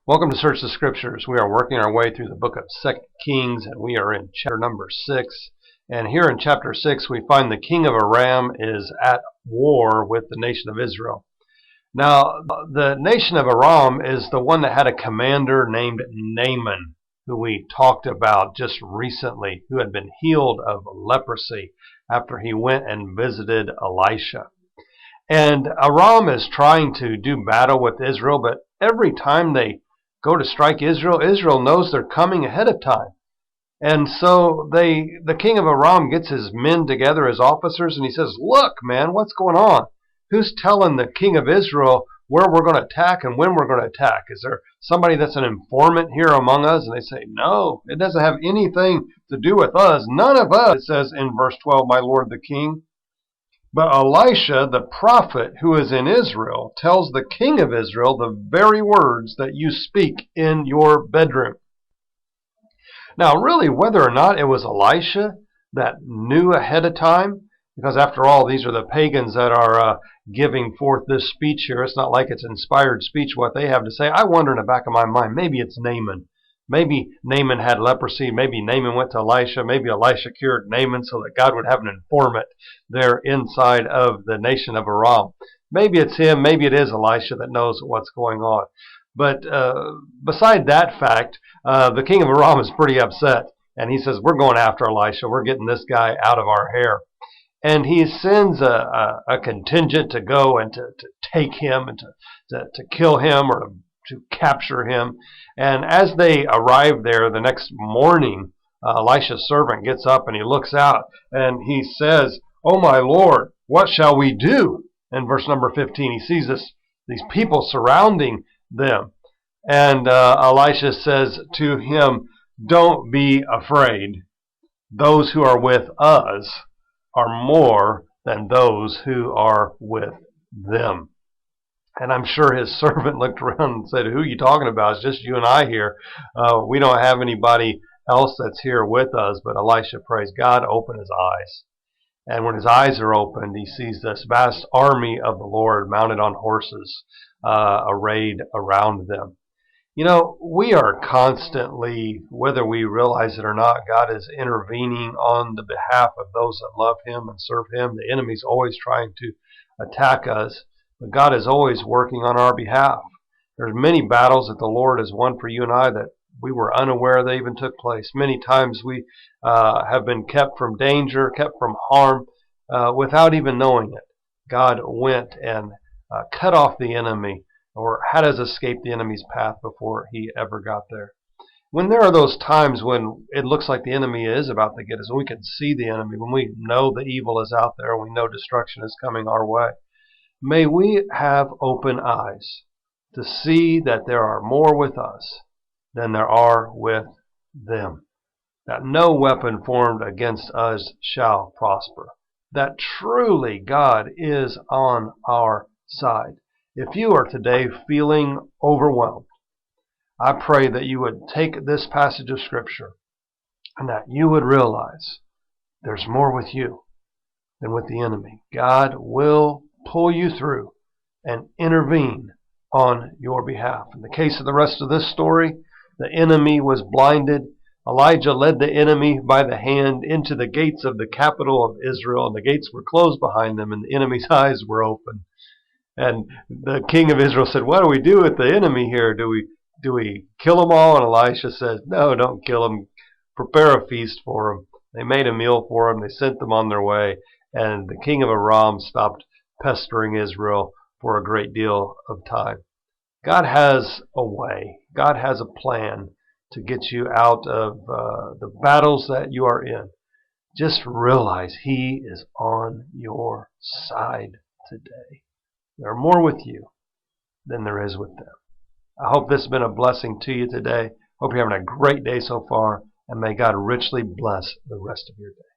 Welcome to Search the Scriptures. We are working our way through the book of 2 Kings, and we are in chapter number 6. And here in chapter 6, we find the king of Aram is at war with the nation of Israel. Now, the nation of Aram is the one that had a commander named Naaman, who we talked about just recently, who had been healed of leprosy after he went and visited Elisha. And Aram is trying to do battle with Israel, but every time they go to strike Israel, Israel knows they're coming ahead of time. And so the king of Aram gets his men together, his officers, and he says, "Look, man, what's going on? Who's telling the king of Israel where we're going to attack and when we're going to attack? Is there somebody that's an informant here among us?" And they say, "No, it doesn't have anything to do with us. None of us," it says in verse 12, "my lord the king. But Elisha, the prophet who is in Israel, tells the king of Israel the very words that you speak in your bedroom." Now, really, whether or not it was Elisha that knew ahead of time, because after all, these are the pagans that are giving forth this speech here. It's not like it's inspired speech, what they have to say. I wonder in the back of my mind, maybe it's Naaman. Maybe Naaman had leprosy. Maybe Naaman went to Elisha. Maybe Elisha cured Naaman so that God would have an informant there inside of the nation of Aram. Maybe it's him. Maybe it is Elisha that knows what's going on. But beside that fact, the king of Aram is pretty upset. And he says, "We're going after Elisha. We're getting this guy out of our hair." And he sends a contingent to go and to take him and to kill him or to capture him. And as they arrive there the next morning, Elisha's servant gets up and he looks out and he says, "Oh my Lord, what shall we do?" In verse number 15, he sees these people surrounding them. And Elisha says to him, "Don't be afraid. Those who are with us are more than those who are with them." And I'm sure his servant looked around and said, "Who are you talking about? It's just you and I here. We don't have anybody else that's here with us." But Elisha prays God open his eyes. And when his eyes are opened, he sees this vast army of the Lord mounted on horses, arrayed around them. You know, we are constantly, whether we realize it or not, God is intervening on the behalf of those that love him and serve him. The enemy's always trying to attack us, but God is always working on our behalf. There's many battles that the Lord has won for you and I that we were unaware they even took place. Many times we have been kept from danger, kept from harm, without even knowing it. God went and cut off the enemy, or had us escape the enemy's path before he ever got there. When there are those times when it looks like the enemy is about to get us, when we can see the enemy, when we know the evil is out there, we know destruction is coming our way, may we have open eyes to see that there are more with us than there are with them. That no weapon formed against us shall prosper. That truly God is on our side. If you are today feeling overwhelmed, I pray that you would take this passage of Scripture and that you would realize there's more with you than with the enemy. God will pull you through and intervene on your behalf. In the case of the rest of this story, the enemy was blinded. Elijah led the enemy by the hand into the gates of the capital of Israel, and the gates were closed behind them, and the enemy's eyes were open. And the king of Israel said, "What do we do with the enemy here? Do we kill them all?" And Elisha says, "No, don't kill them. Prepare a feast for them." They made a meal for them. They sent them on their way. And the king of Aram stopped pestering Israel for a great deal of time. God has a way. God has a plan to get you out of the battles that you are in. Just realize he is on your side today. There are more with you than there is with them. I hope this has been a blessing to you today. Hope you're having a great day so far, and may God richly bless the rest of your day.